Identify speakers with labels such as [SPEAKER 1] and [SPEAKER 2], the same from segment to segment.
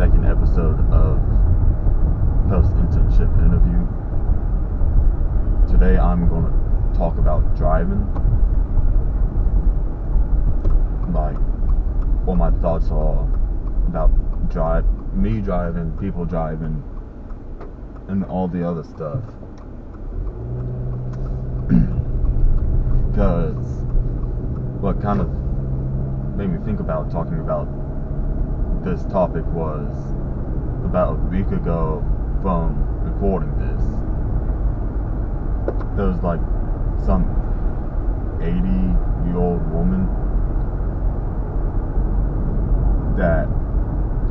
[SPEAKER 1] second episode of post-internship interview. Today I'm going to talk about driving, like what my thoughts are about me driving, people driving, and all the other stuff. Because what kind of made me think about talking about this topic was about a week ago from recording this. There was like some 80-year-old woman that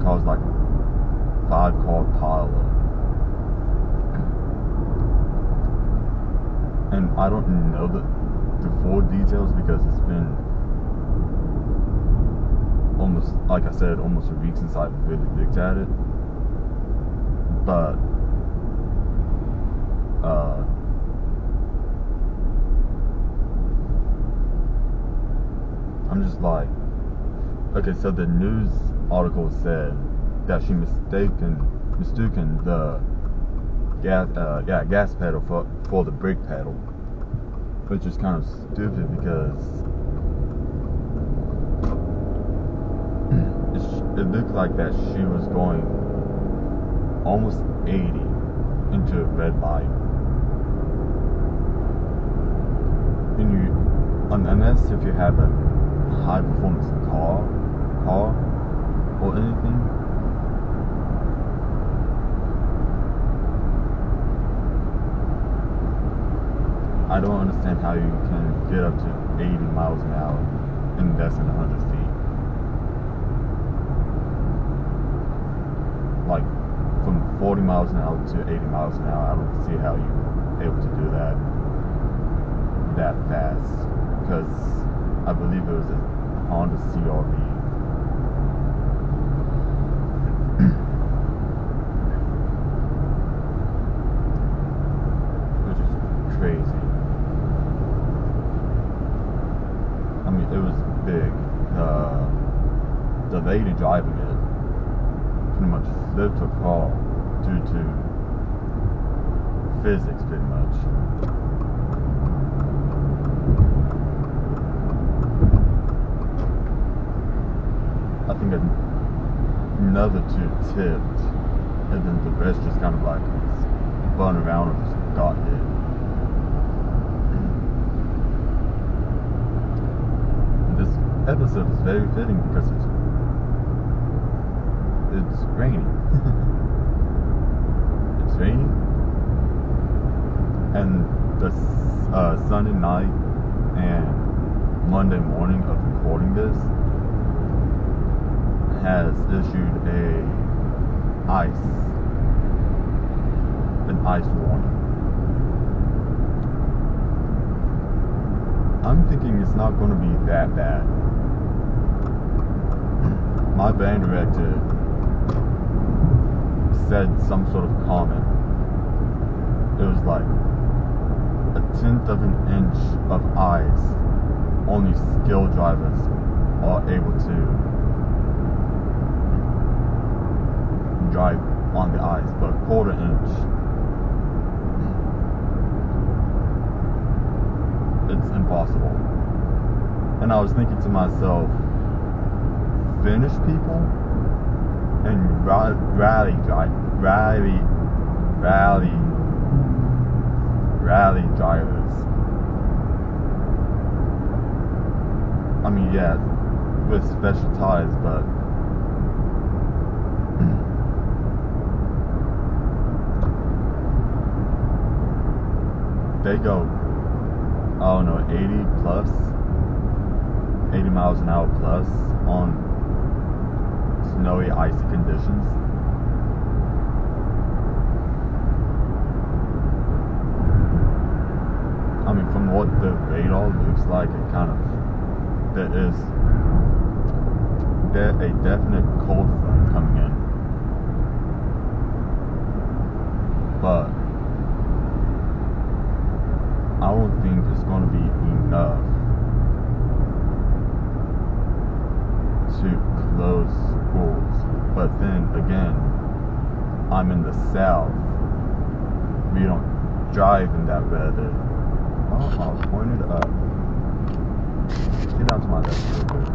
[SPEAKER 1] caused like a 5-car pileup. And I don't know the full details because it's been almost, like I said, almost a week since I've really looked at it. But I'm just like, okay, so the news article said that she mistaken the gas pedal for the brake pedal, which is kind of stupid because it looked like that she was going almost 80 into a red light. And unless if you have a high performance car or anything, I don't understand how you can get up to 80 miles an hour in less than 100 feet. Like, from 40 miles an hour to 80 miles an hour, I don't see how you're able to do that fast. Because I believe it was a Honda CRV. Which is crazy. I mean, it was big. The lady driving it pretty much flipped her car due to physics, pretty much. I think another two tipped, and then the rest just kind of like spun around and just got hit. This episode is very fitting because it's raining. It's raining, and the Sunday night and Monday morning of recording this has issued an ice warning. I'm thinking it's not going to be that bad. My band director said some sort of comment. It was like 1/10 of an inch of ice. Only skilled drivers are able to drive on the ice, but 1/4 inch, it's impossible. And I was thinking to myself, Finnish people and rally drivers. I mean, yeah, with special tires, but they go, I don't know, 80 miles an hour plus on snowy, icy conditions. I mean, from what the radar looks like, it kind of, there is a definite cold front coming in. But I don't think it's going to be enough to close schools. But then again, I'm in the South. We don't drive in that weather. Oh, I was pointed up. Get down to my left real quick.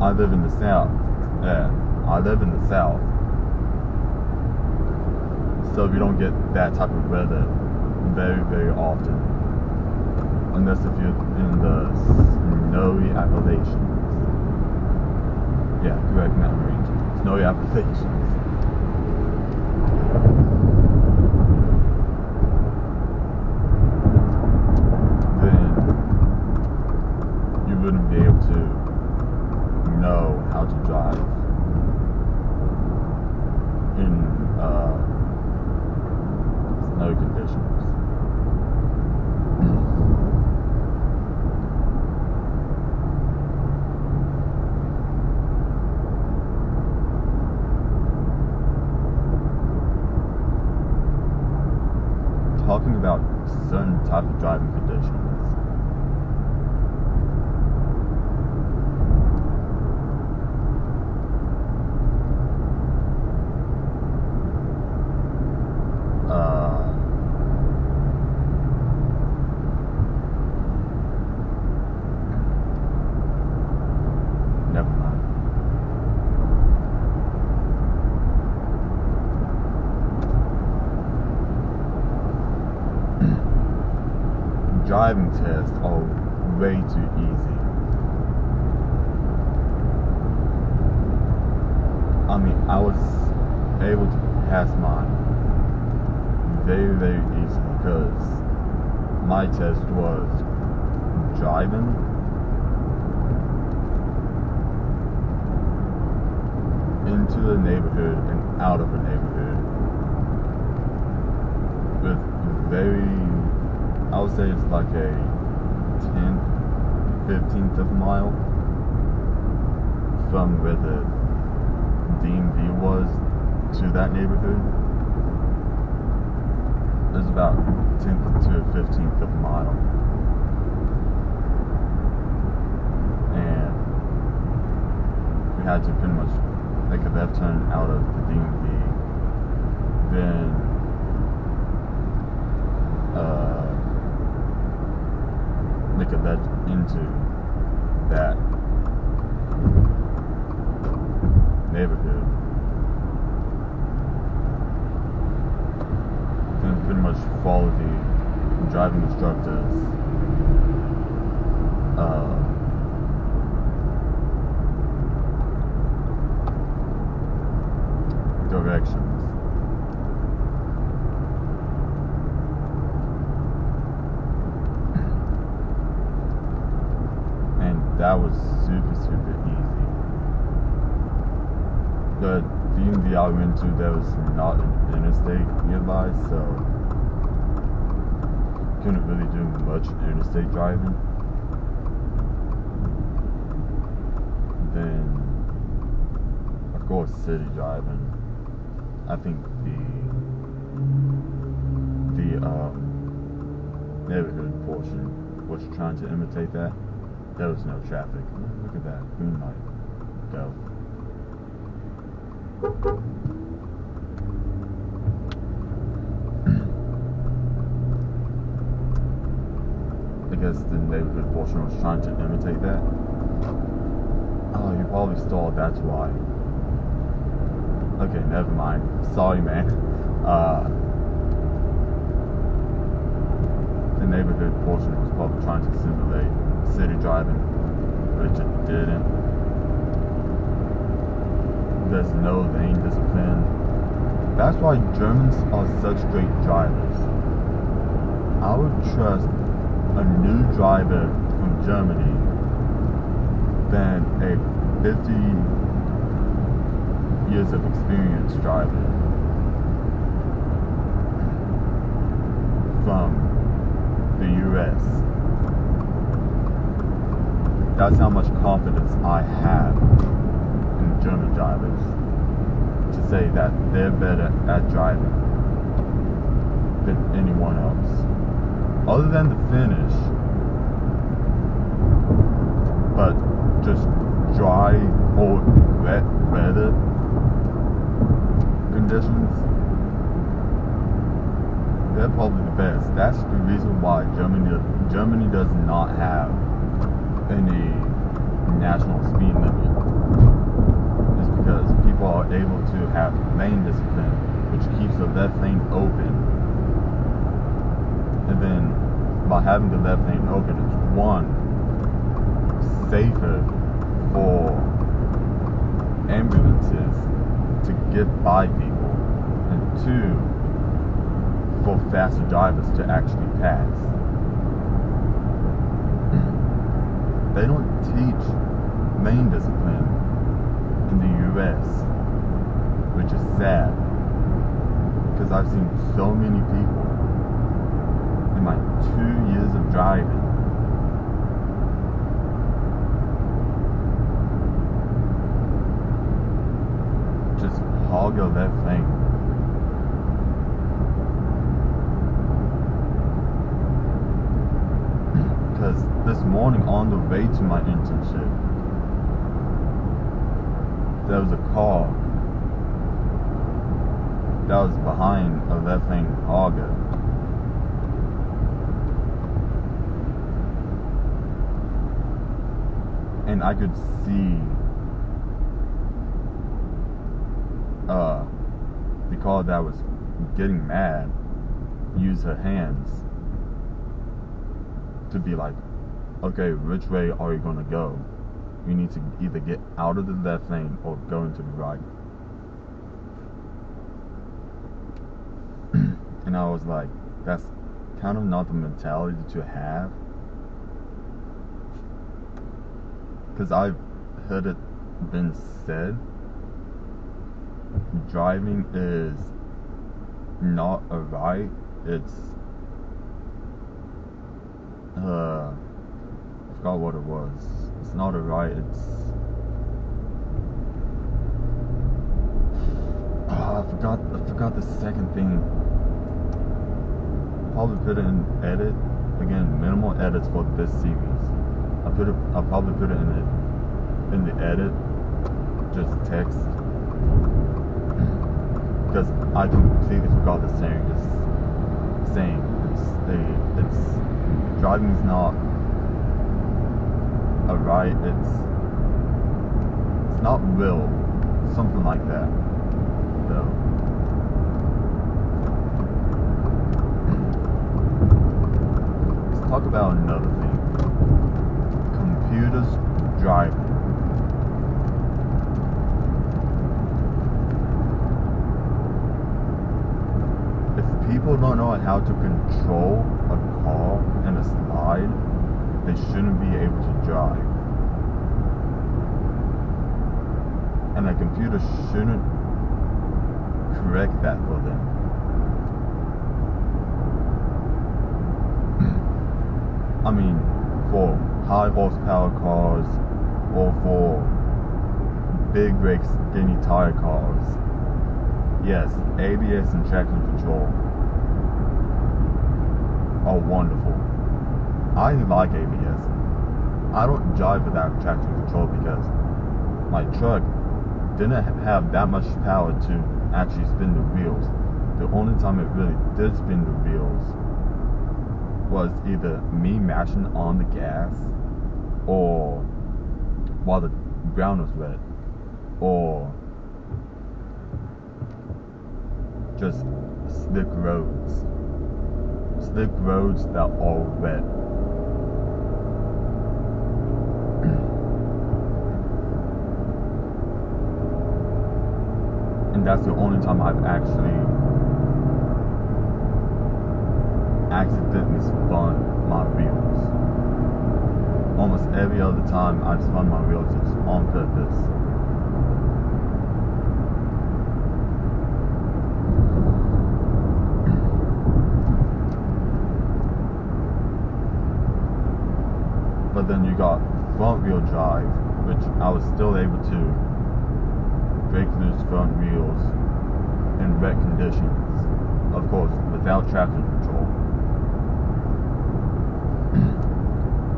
[SPEAKER 1] I live in the South. Yeah, I live in the South. So we don't get that type of weather very, very often. Unless if you're in the snowy Appalachians. Yeah, correct, mountain range. Snowy Appalachians. Then you wouldn't be able to know how to drive in snow conditions. Talking about certain type of driving conditions. Never mind. Driving tests are way too easy. I mean, I was able to pass mine very, very easy because my test was driving into the neighborhood and out of the neighborhood with very, I would say it's like a 10th, 15th of a mile from where the DMV was to that neighborhood. There's about 10th to 15th of a mile. And we had to pretty much make a left turn out of the DMV, then make a left into that neighborhood. Then pretty much follow the driving instructors directions. And that was super, super easy. The DMV I went to, there was not an interstate nearby, so couldn't really do much interstate driving. Then, of course, city driving. I think the neighborhood portion was trying to imitate that. There was no traffic. Look at that green light. Go. I guess the neighborhood portion was trying to imitate that. Oh, you probably stalled, that's why. Okay, never mind. Sorry, man. The neighborhood portion was probably trying to simulate city driving, which it didn't. There's no lane discipline. That's why Germans are such great drivers. I would trust a new driver from Germany than a 50 years of experience driver from the US. That's how much confidence I have in German drivers to say that they're better at driving than anyone else. Other than the Finnish, but just drive or conditions, they're probably the best. That's the reason why Germany does not have any national speed limit. It's because people are able to have lane discipline, which keeps the left lane open. And then by having the left lane open, it's one, safer for ambulances to get by people, and two, for faster drivers to actually pass. They don't teach lane discipline in the US, which is sad, because I've seen so many people in my 2 years of driving just hog your left lane. Because this morning on the way to my internship, there was a car that was behind a left lane hogger. And I could see the car that was getting mad use her hands to be like, okay, which way are you gonna go? You need to either get out of the left lane or go into the right. And I was like, that's kind of not the mentality to have. Because I've heard it been said, driving is not a right, it's I forgot what it was. It's not a right, it's I forgot the second thing. Probably put it in edit. Again, minimal edits for this series. I'll probably put it in the edit, just text, because I completely forgot the saying. It's driving is not a right. It's not will, something like that. Though. Let's talk about another thing. Computers driving. If people don't know how to control a car and a slide, they shouldn't be able to drive. And a computer shouldn't correct that for them. I mean, for high horsepower cars or for big rig skinny tire cars, yes, ABS and traction control are wonderful. I like ABS. I don't drive without traction control because my truck didn't have that much power to actually spin the wheels. The only time it really did spin the wheels was either me mashing on the gas, or while the ground was wet, or just slick roads that are wet. And that's the only time I've actually accidentally spun my wheels. Almost every other time I've spun my wheels, it's on purpose. But then you got front wheel drive, which I was still able to break loose front wheels in wet conditions, of course, without traction control.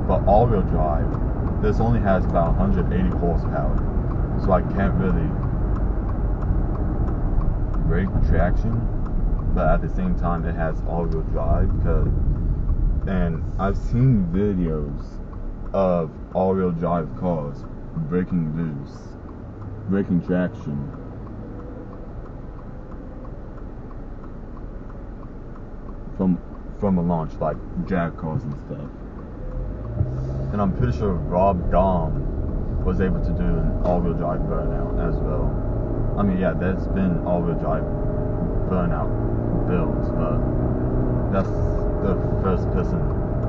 [SPEAKER 1] But all-wheel drive, this only has about 180 horsepower, so I can't really brake traction, but at the same time it has all-wheel drive. And I've seen videos of all-wheel drive cars breaking loose, breaking traction. From a launch, like drag cars and stuff. And I'm pretty sure Rob Dahm was able to do an all-wheel drive burnout as well. I mean, yeah, there's been all-wheel drive burnout builds, but that's the first person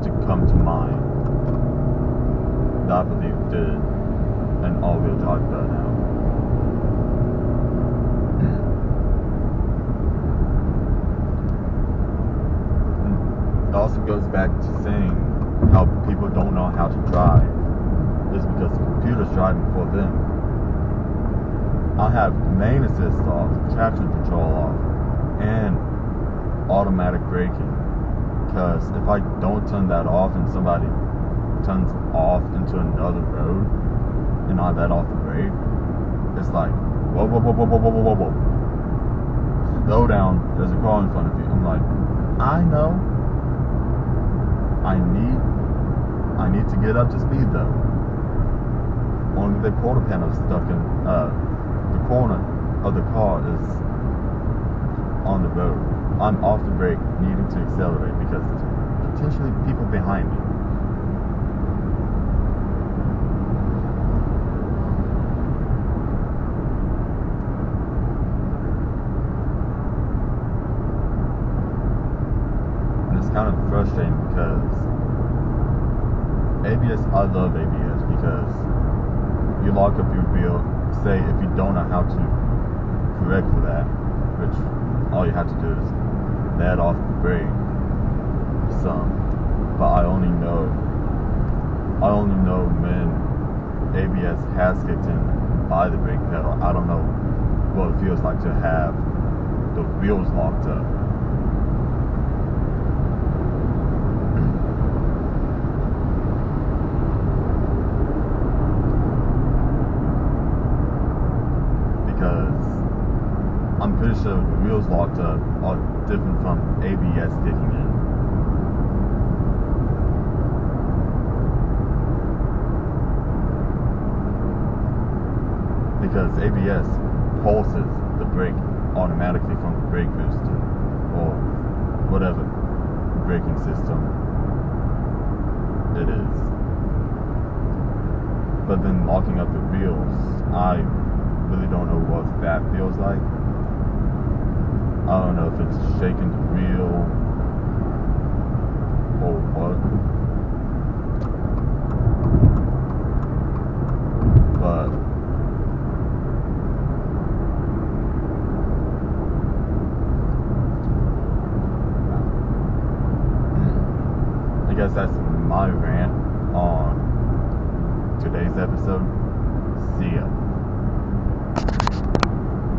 [SPEAKER 1] to come to mind that I believe did an all-wheel drive burnout. It also goes back to saying how people don't know how to drive. It's because the computer's driving for them. I have lane assist off, traction control off, and automatic braking. Because if I don't turn that off and somebody turns off into another road and I let off the brake, it's like, whoa, whoa, whoa, whoa, whoa, whoa, whoa, whoa. Slow down, there's a car in front of you. I'm like, I know. I need to get up to speed though. Only the quarter panel is stuck in the corner of the car is on the road. I'm off the brake, needing to accelerate because there's potentially people behind me. And it's kind of frustrating because ABS, I love ABS because you lock up your wheel, say if you don't know how to correct for that, which all you have to do is let off the brake some, but I only know when ABS has kicked in by the brake pedal. I don't know what it feels like to have the wheels locked up. I'm pretty sure the wheels locked up are different from ABS kicking in. Because ABS pulses the brake automatically from the brake booster or whatever braking system it is. But then locking up the wheels, I really don't know what that feels like. I don't know if it's shaking the wheel or what. But I guess that's my rant on today's episode. See ya.